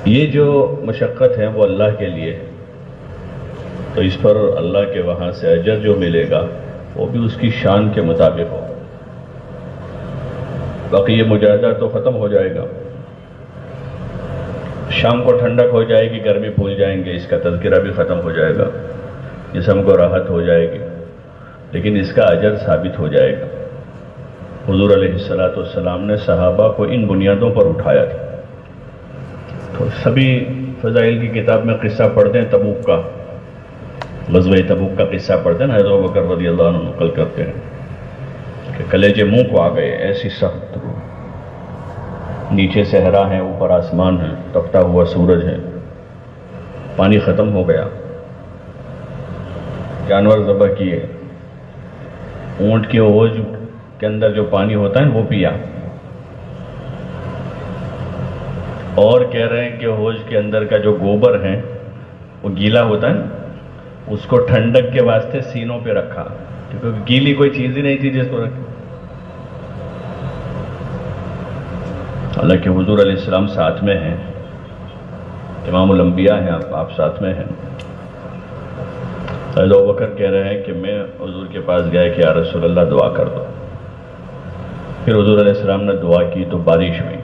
یہ جو مشقت ہے وہ اللہ کے لیے ہے، تو اس پر اللہ کے وہاں سے اجر جو ملے گا وہ بھی اس کی شان کے مطابق ہو۔ باقی یہ مجاہدہ تو ختم ہو جائے گا، شام کو ٹھنڈک ہو جائے گی، گرمی بھول جائیں گے، اس کا تذکرہ بھی ختم ہو جائے گا، جسم کو راحت ہو جائے گی، لیکن اس کا اجر ثابت ہو جائے گا۔ حضور علیہ السلام نے صحابہ کو ان بنیادوں پر اٹھایا تھا۔ تو سبھی فضائل کی کتاب میں قصہ پڑھتے ہیں تبوک کا، غزوہ تبوک کا قصہ پڑھتے ہیں نا، حضرت ابوبکر رضی اللہ عنہ نقل کرتے ہیں کہ کلیجے منہ کو آ گئے، ایسی سخت، نیچے صحرا ہے، اوپر آسمان ہے، تپتا ہوا سورج ہے، پانی ختم ہو گیا، جانور ذبح کیے، اونٹ کی اوج کے اندر جو پانی ہوتا ہے وہ پیا، اور کہہ رہے ہیں کہ حوض کے اندر کا جو گوبر ہے وہ گیلا ہوتا ہے نا، اس کو ٹھنڈک کے واسطے سینوں پہ رکھا، کیونکہ گیلی کوئی چیز ہی نہیں تھی جس کو رکھے۔ حالانکہ حضور علیہ السلام ساتھ میں ہیں، امام الانبیاء ہیں، آپ ساتھ میں ہیں۔ حضرت ابوبکر کہہ رہے ہیں کہ میں حضور کے پاس گیا کہ یا رسول اللہ دعا کر دو، پھر حضور علیہ السلام نے دعا کی تو بارش ہوئی،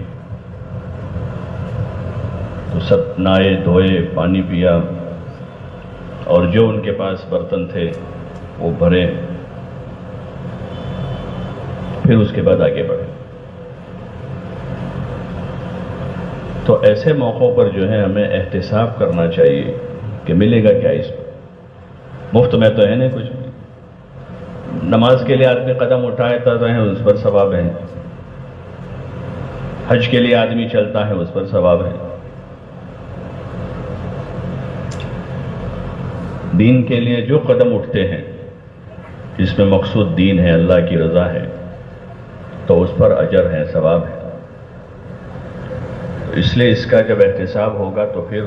تو سب نہائے دھوئے، پانی پیا، اور جو ان کے پاس برتن تھے وہ بھرے، پھر اس کے بعد آگے بڑھے۔ تو ایسے موقعوں پر جو ہے ہمیں احتساب کرنا چاہیے کہ ملے گا کیا اس پر، مفت میں تو ہے نہیں کچھ بھی۔ نماز کے لیے آدمی قدم اٹھاتا ہے اس پر ثواب ہے، حج کے لیے آدمی چلتا ہے اس پر ثواب ہے، دین کے لیے جو قدم اٹھتے ہیں جس میں مقصود دین ہے، اللہ کی رضا ہے، تو اس پر اجر ہے، ثواب ہے۔ اس لیے اس کا جب احتساب ہوگا تو پھر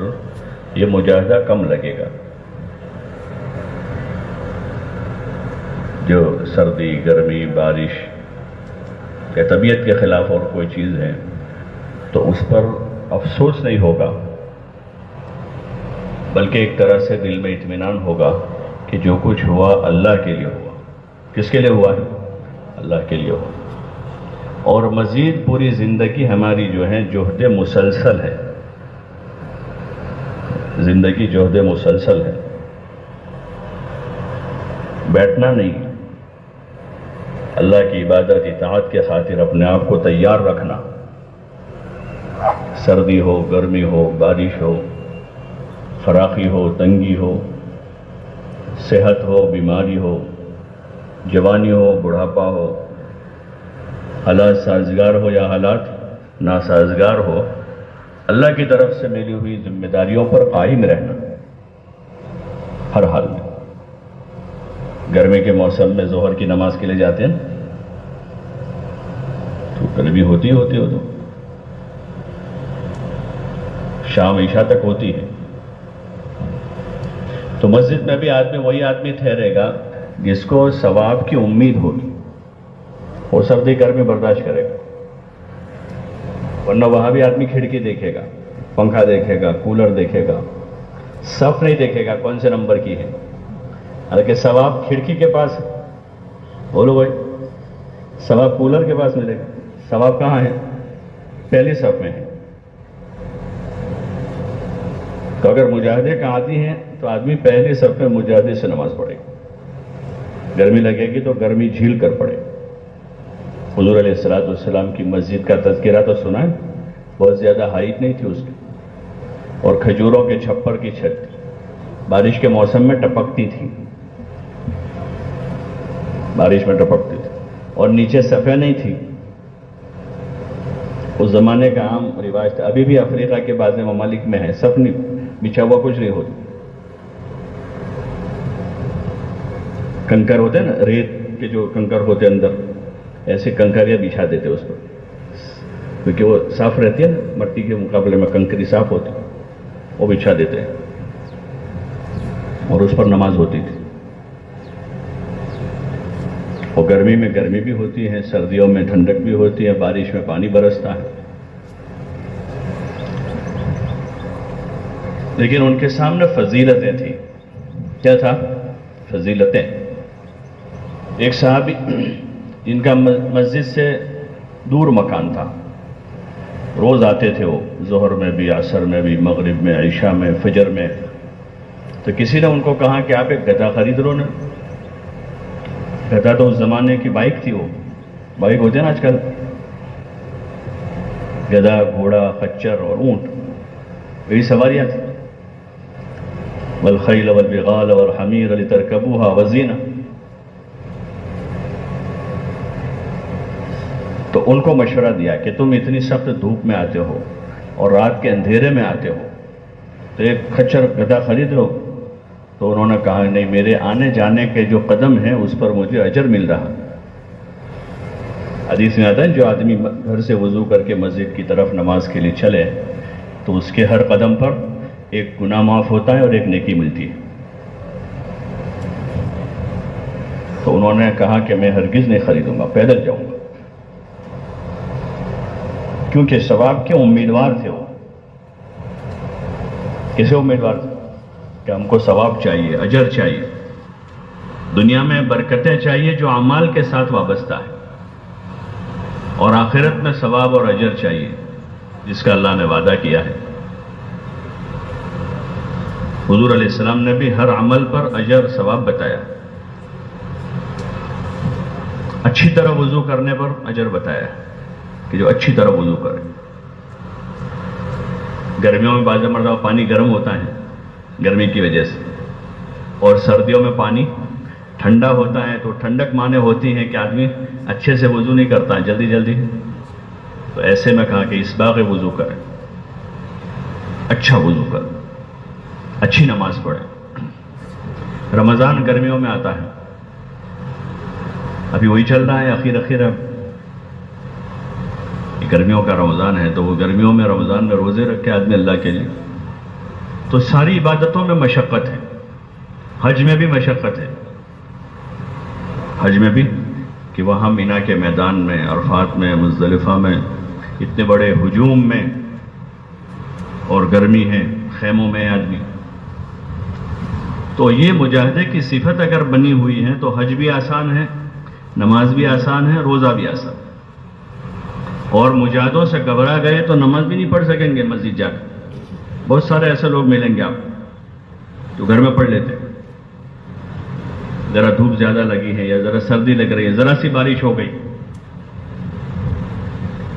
یہ مجاہدہ کم لگے گا۔ جو سردی، گرمی، بارش یا طبیعت کے خلاف اور کوئی چیز ہے تو اس پر افسوس نہیں ہوگا، بلکہ ایک طرح سے دل میں اطمینان ہوگا کہ جو کچھ ہوا اللہ کے لیے ہوا۔ کس کے لیے ہوا ہے؟ اللہ کے لیے ہوا۔ اور مزید پوری زندگی ہماری جو ہے جہد مسلسل ہے، زندگی جہد مسلسل ہے، بیٹھنا نہیں، اللہ کی عبادت اطاعت کے خاطر اپنے آپ کو تیار رکھنا، سردی ہو، گرمی ہو، بارش ہو، فراخی ہو، تنگی ہو، صحت ہو، بیماری ہو، جوانی ہو، بڑھاپا ہو، حالات سازگار ہو یا حالات ناسازگار ہو، اللہ کی طرف سے ملی ہوئی ذمہ داریوں پر قائم رہنا ہر حال میں۔ گرمی کے موسم میں ظہر کی نماز کے لیے جاتے ہیں تو گرمی ہوتی ہو تو شام عشاء تک ہوتی ہے، تو مسجد میں بھی وہی آدمی ٹھہرے گا جس کو ثواب کی امید ہوگی، وہ سردی گرمی برداشت کرے گا، ورنہ وہاں بھی آدمی کھڑکی دیکھے گا، پنکھا دیکھے گا، کولر دیکھے گا، صف نہیں دیکھے گا کون سے نمبر کی ہے، حالانکہ ثواب کھڑکی کے پاس ہے۔ بولو بھائی، ثواب کولر کے پاس ملے گا، ثواب کہاں ہے؟ پہلی صف میں ہے۔ تو اگر مجاہدے کا عادی ہے تو آدمی پہلی صف میں مجاہدے سے نماز پڑھے گا، گرمی لگے گی تو گرمی جھیل کر پڑے گا۔ حضور علیہ السلام کی مسجد کا تذکرہ تو سنا ہے، بہت زیادہ ہائٹ نہیں تھی اس کی، اور کھجوروں کے چھپر کی چھت تھی، بارش کے موسم میں ٹپکتی تھی، بارش میں ٹپکتی تھی، اور نیچے صفحہ نہیں تھی۔ اس زمانے کا عام رواج تھا، ابھی بھی افریقہ کے بعض ممالک میں ہے، صف نہیں بچھا ہوا، کچھ نہیں ہوتی، کنکر ہوتے ہیں نا، ریت کے جو کنکر ہوتے اندر، ایسے کنکریاں بچھا دیتے اس پر، کیونکہ وہ صاف رہتی ہے نا، مٹی کے مقابلے میں کنکری صاف ہوتی، وہ بچھا دیتے ہیں اور اس پر نماز ہوتی تھی۔ اور گرمی میں گرمی بھی ہوتی ہے، سردیوں میں ٹھنڈک بھی ہوتی ہے، بارش میں پانی برستا ہے۔ لیکن ان کے سامنے فضیلتیں تھیں. کیا تھا؟ فضیلتیں. ایک صحابی جن کا مسجد سے دور مکان تھا، روز آتے تھے وہ، ظہر میں بھی، عصر میں بھی، مغرب میں، عشاء میں، فجر میں. تو کسی نے ان کو کہا کہ آپ ایک گدھا خرید لو نا. گدھا تو اس زمانے کی بائک تھی، وہ بائک ہوتے ہیں نا آج کل، گدھا، گھوڑا، خچر اور اونٹ، یہی سواریاں تھیں. والخیل والبغال والحمیر لترکبوها وزینہ. تو ان کو مشورہ دیا کہ تم اتنی سخت دھوپ میں آتے ہو اور رات کے اندھیرے میں آتے ہو تو ایک خچر گدھا خرید لو. تو انہوں نے کہا نہیں، میرے آنے جانے کے جو قدم ہیں اس پر مجھے اجر مل رہا. حدیث میں آتا ہے جو آدمی گھر سے وضو کر کے مسجد کی طرف نماز کے لیے چلے تو اس کے ہر قدم پر ایک گناہ معاف ہوتا ہے اور ایک نیکی ملتی ہے. تو انہوں نے کہا کہ میں ہرگز نہیں خریدوں گا، پیدل جاؤں گا. کیونکہ ثواب کے امیدوار تھے وہ. کیسے امیدوار تھے؟ کہ ہم کو ثواب چاہیے، اجر چاہیے، دنیا میں برکتیں چاہیے جو اعمال کے ساتھ وابستہ ہے، اور آخرت میں ثواب اور اجر چاہیے جس کا اللہ نے وعدہ کیا ہے. حضور علیہ السلام نے بھی ہر عمل پر اجر ثواب بتایا. اچھی طرح وضو کرنے پر اجر بتایا کہ جو اچھی طرح وضو کرے. گرمیوں میں بعض مرتبہ پانی گرم ہوتا ہے گرمی کی وجہ سے، اور سردیوں میں پانی ٹھنڈا ہوتا ہے، تو ٹھنڈک مانے ہوتی ہے کہ آدمی اچھے سے وضو نہیں کرتا جلدی جلدی. تو ایسے میں کہا کہ اسباغ وضو کرے، اچھا وضو کرے، اچھی نماز پڑھے. رمضان گرمیوں میں آتا ہے، ابھی وہی چل رہا ہے اخیر اب گرمیوں کا رمضان ہے. تو وہ گرمیوں میں رمضان میں روزے رکھے آدمی اللہ کے لیے. تو ساری عبادتوں میں مشقت ہے. حج میں بھی مشقت ہے. حج میں بھی کہ وہاں مینا کے میدان میں، عرفات میں، مزدلفہ میں، اتنے بڑے ہجوم میں، اور گرمی ہے، خیموں میں آدمی. تو یہ مجاہدے کی صفت اگر بنی ہوئی ہے تو حج بھی آسان ہے، نماز بھی آسان ہے، روزہ بھی آسان. اور مجاہدوں سے گھبرا گئے تو نماز بھی نہیں پڑھ سکیں گے مسجد جا کر. بہت سارے ایسے لوگ ملیں گے آپ جو گھر میں پڑھ لیتے، ذرا دھوپ زیادہ لگی ہے یا ذرا سردی لگ رہی ہے، ذرا سی بارش ہو گئی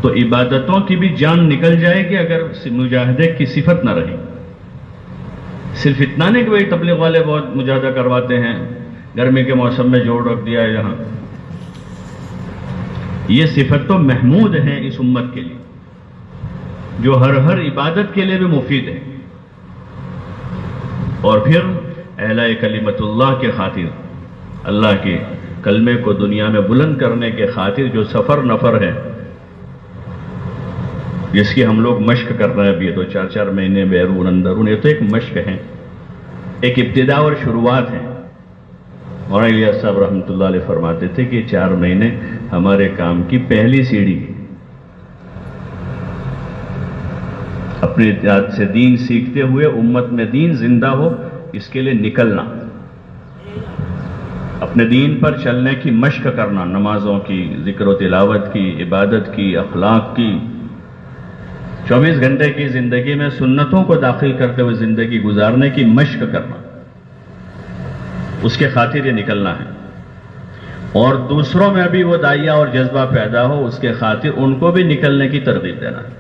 تو عبادتوں کی بھی جان نکل جائے گی اگر مجاہدے کی صفت نہ رہی. صرف اتنا نہیں کہ وہی تبلیغ والے بہت مجاہدہ کرواتے ہیں، گرمی کے موسم میں جوڑ رکھ دیا ہے یہاں. یہ صفت تو محمود ہے اس امت کے لیے، جو ہر عبادت کے لیے بھی مفید ہے. اور پھر اعلاء کلمت اللہ کے خاطر، اللہ کے کلمے کو دنیا میں بلند کرنے کے خاطر جو سفر نفر ہے، جس کی ہم لوگ مشق کر رہے ہیں ابھی تو 4 مہینے بیرون اندرون، یہ تو ایک مشق ہے، ایک ابتدا اور شروعات ہے. مولانا الیاس صاحب رحمۃ اللہ علیہ فرماتے تھے کہ 4 مہینے ہمارے کام کی پہلی سیڑھی ہے. اپنے ذات سے دین سیکھتے ہوئے امت میں دین زندہ ہو، اس کے لیے نکلنا، اپنے دین پر چلنے کی مشق کرنا، نمازوں کی، ذکر و تلاوت کی، عبادت کی، اخلاق کی، 24 گھنٹے کی زندگی میں سنتوں کو داخل کرتے ہوئے زندگی گزارنے کی مشق کرنا، اس کے خاطر یہ نکلنا ہے. اور دوسروں میں بھی وہ داعیہ اور جذبہ پیدا ہو، اس کے خاطر ان کو بھی نکلنے کی ترغیب دینا ہے.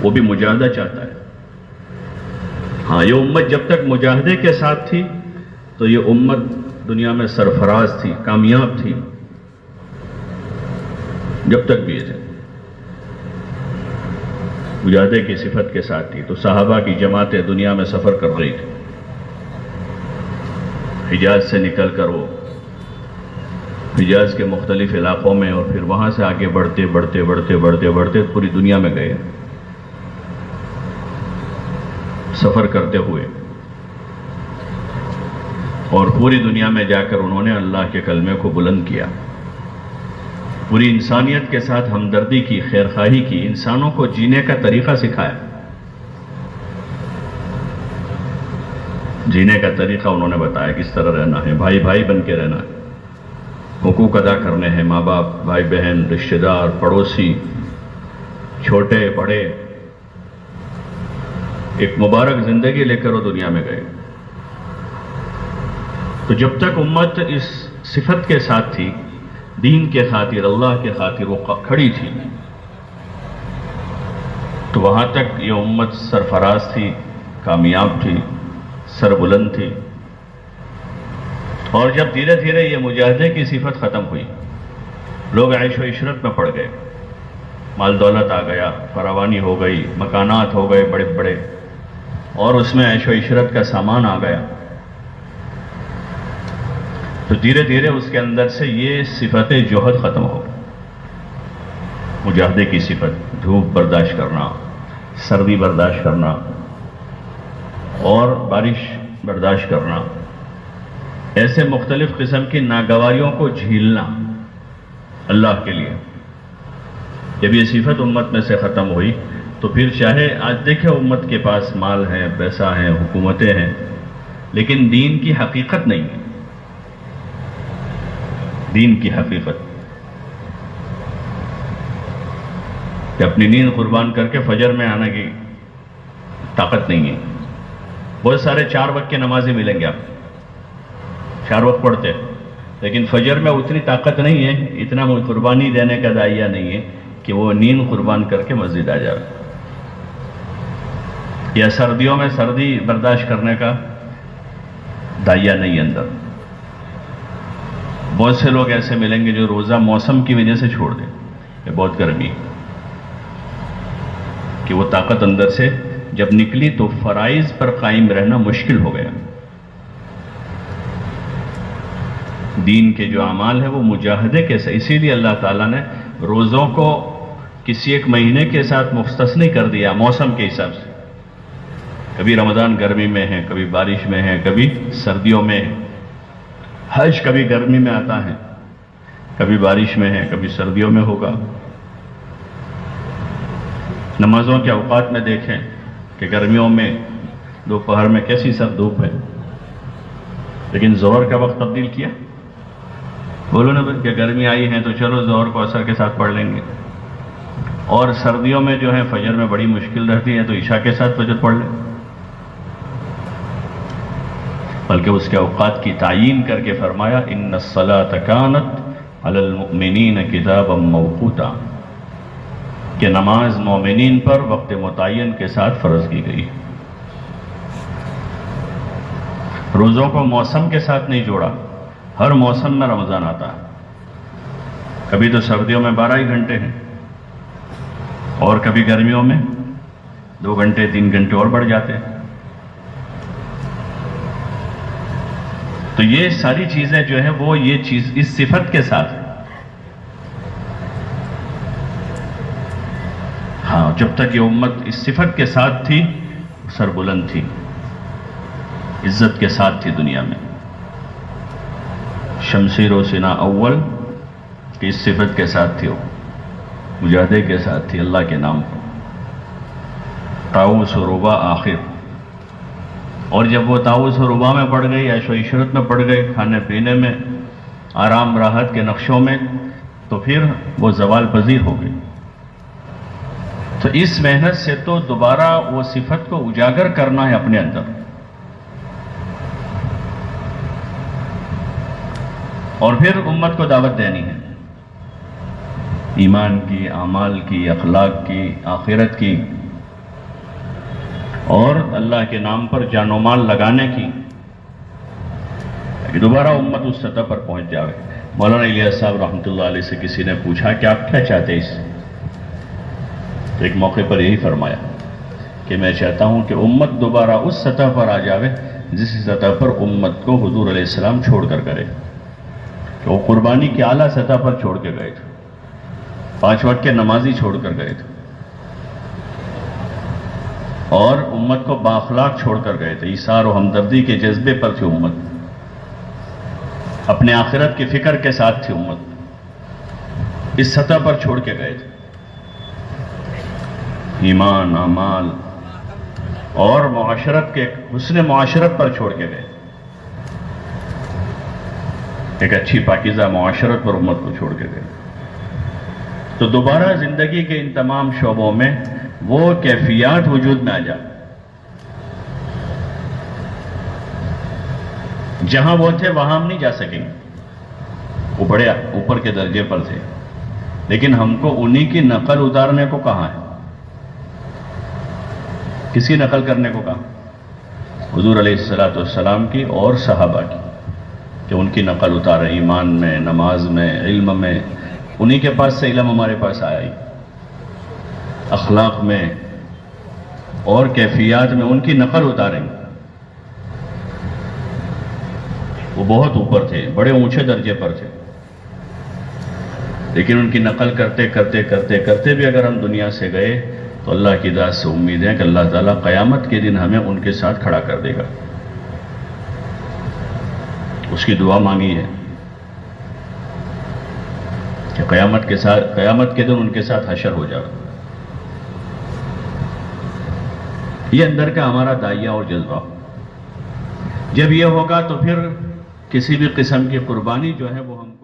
وہ بھی مجاہدہ چاہتا ہے. ہاں، یہ امت جب تک مجاہدے کے ساتھ تھی تو یہ امت دنیا میں سرفراز تھی، کامیاب تھی. جب تک بھی یہ تھے مجاہدے کی صفت کے ساتھ تھی. تو صحابہ کی جماعتیں دنیا میں سفر کر رہی تھی، حجاز سے نکل کر وہ حجاز کے مختلف علاقوں میں، اور پھر وہاں سے آگے بڑھتے بڑھتے بڑھتے بڑھتے بڑھتے پوری دنیا میں گئے سفر کرتے ہوئے. اور پوری دنیا میں جا کر انہوں نے اللہ کے کلمے کو بلند کیا، پوری انسانیت کے ساتھ ہمدردی کی، خیرخواہی کی، انسانوں کو جینے کا طریقہ سکھایا. جینے کا طریقہ انہوں نے بتایا، کس طرح رہنا ہے، بھائی بھائی بن کے رہنا ہے، حقوق ادا کرنے ہیں، ماں باپ، بھائی بہن، رشتہ دار، پڑوسی، چھوٹے بڑے، ایک مبارک زندگی لے کر وہ دنیا میں گئے۔ تو جب تک امت اس صفت کے ساتھ تھی، دین کے خاطر، اللہ کے خاطر وہ کھڑی تھی، تو وہاں تک یہ امت سرفراز تھی، کامیاب تھی، سربلند تھی۔ اور جب دھیرے دھیرے یہ مجاہدے کی صفت ختم ہوئی، لوگ عیش و عشرت میں پڑ گئے، مال دولت آ گیا، فراوانی ہو گئی، مکانات ہو گئے بڑے بڑے، اور اس میں عیش و عشرت کا سامان آ گیا، تو دھیرے دھیرے اس کے اندر سے یہ صفت جوہد ختم ہو گئی۔ مجاہدے کی صفت، دھوپ برداشت کرنا، سردی برداشت کرنا اور بارش برداشت کرنا، ایسے مختلف قسم کی ناگواریوں کو جھیلنا اللہ کے لیے، جب یہ صفت امت میں سے ختم ہوئی تو پھر چاہے آج دیکھیں امت کے پاس مال ہے، پیسہ ہے، حکومتیں ہیں، لیکن دین کی حقیقت نہیں ہے۔ دین کی حقیقت کہ اپنی نیند قربان کر کے فجر میں آنے کی طاقت نہیں ہے۔ بہت سارے 4 وقت کے نمازی ملیں گے، آپ 4 وقت پڑھتے، لیکن فجر میں اتنی طاقت نہیں ہے، اتنا قربانی دینے کا داعیہ نہیں ہے کہ وہ نیند قربان کر کے مسجد آ جائے، یا سردیوں میں سردی برداشت کرنے کا داعیہ نہیں اندر۔ بہت سے لوگ ایسے ملیں گے جو روزہ موسم کی وجہ سے چھوڑ دیں، یہ بہت گرمی کہ وہ طاقت اندر سے جب نکلی تو فرائض پر قائم رہنا مشکل ہو گیا۔ دین کے جو اعمال ہیں وہ مجاہدے کے ساتھ، اسی لیے اللہ تعالیٰ نے روزوں کو کسی ایک مہینے کے ساتھ مختص نہیں کر دیا موسم کے حساب سے۔ کبھی رمضان گرمی میں ہے، کبھی بارش میں ہے، کبھی سردیوں میں ہے، حج کبھی گرمی میں آتا ہے، کبھی بارش میں ہے، کبھی سردیوں میں ہوگا۔ نمازوں کے اوقات میں دیکھیں کہ گرمیوں میں دوپہر میں کیسی سخت دھوپ ہے، لیکن ظہر کا وقت تبدیل کیا۔ بولو نا کہ گرمی آئی ہے تو چلو ظہر کو عصر کے ساتھ پڑھ لیں گے، اور سردیوں میں جو ہے فجر میں بڑی مشکل رہتی ہے تو عشاء کے ساتھ فجر پڑھ لیں، بلکہ اس کے اوقات کی تعیین کر کے فرمایا ان الصلاۃ کانت علی المؤمنین کتابا موقوتا، کہ نماز مومنین پر وقت متعین کے ساتھ فرض کی گئی۔ روزوں کو موسم کے ساتھ نہیں جوڑا، ہر موسم میں رمضان آتا ہے، کبھی تو سردیوں میں 12 ہی گھنٹے ہیں، اور کبھی گرمیوں میں 2 گھنٹے 3 گھنٹے اور بڑھ جاتے ہیں۔ تو یہ ساری چیزیں جو ہیں وہ یہ چیز اس صفت کے ساتھ ہے۔ ہاں، جب تک یہ امت اس صفت کے ساتھ تھی، سربلند تھی، عزت کے ساتھ تھی دنیا میں۔ شمشیر و سنا اول کی اس صفت کے ساتھ تھی، وہ مجاہدے کے ساتھ تھی اللہ کے نام پر، طاؤس و ربا آخر۔ اور جب وہ طاؤس و ربا میں پڑ گئی، عیش و عشرت میں پڑ گئے، کھانے پینے میں، آرام راحت کے نقشوں میں، تو پھر وہ زوال پذیر ہو گئی۔ تو اس محنت سے تو دوبارہ وہ صفت کو اجاگر کرنا ہے اپنے اندر، اور پھر امت کو دعوت دینی ہے ایمان کی، اعمال کی، اخلاق کی، آخرت کی، اور اللہ کے نام پر جان و مال لگانے کی، کہ دوبارہ امت اس سطح پر پہنچ جاوے۔ مولانا الیاس صاحب رحمۃ اللہ علیہ سے کسی نے پوچھا کہ آپ کیا چاہتے ہیں اس سے؟ تو ایک موقع پر یہی فرمایا کہ میں چاہتا ہوں کہ امت دوبارہ اس سطح پر آ جاوے جس سطح پر امت کو حضور علیہ السلام چھوڑ کر گئے، کہ وہ قربانی کی اعلیٰ سطح پر چھوڑ کے گئے تھے، 5 وقت کے نمازی چھوڑ کر گئے تھے، اور امت کو بااخلاق چھوڑ کر گئے تھے، ایثار و ہمدردی کے جذبے پر تھی امت، اپنے آخرت کی فکر کے ساتھ تھی امت، اس سطح پر چھوڑ کے گئے تھے۔ ایمان، اعمال، اور معاشرت کے حسن معاشرت پر چھوڑ کے گئے، ایک اچھی پاکیزہ معاشرت پر امت کو چھوڑ کے گئے. تو دوبارہ زندگی کے ان تمام شعبوں میں وہ کیفیات وجود میں آ جائیں جہاں وہ تھے وہاں ہم نہیں جا سکیں گے. وہ بڑے اوپر کے درجے پر تھے، لیکن ہم کو انہی کی نقل اتارنے کو کہاں ہے؟ کس کی نقل کرنے کو کہا؟ حضور علیہ السلام کی اور صحابہ کی، کہ ان کی نقل اتارے ایمان میں، نماز میں، علم میں. انہی کے پاس سے علم ہمارے پاس آیا ہی، اخلاق میں اور کیفیات میں ان کی نقل اتاریں. وہ بہت اوپر تھے، بڑے اونچے درجے پر تھے، لیکن ان کی نقل کرتے کرتے کرتے کرتے بھی اگر ہم دنیا سے گئے تو اللہ کی ذات سے امید ہے کہ اللہ تعالیٰ قیامت کے دن ہمیں ان کے ساتھ کھڑا کر دے گا. اس کی دعا مانگی ہے کہ قیامت کے دن ان کے ساتھ حشر ہو جائے. یہ اندر کا ہمارا داعیہ اور جذبہ. جب یہ ہوگا تو پھر کسی بھی قسم کی قربانی جو ہے وہ ہم کو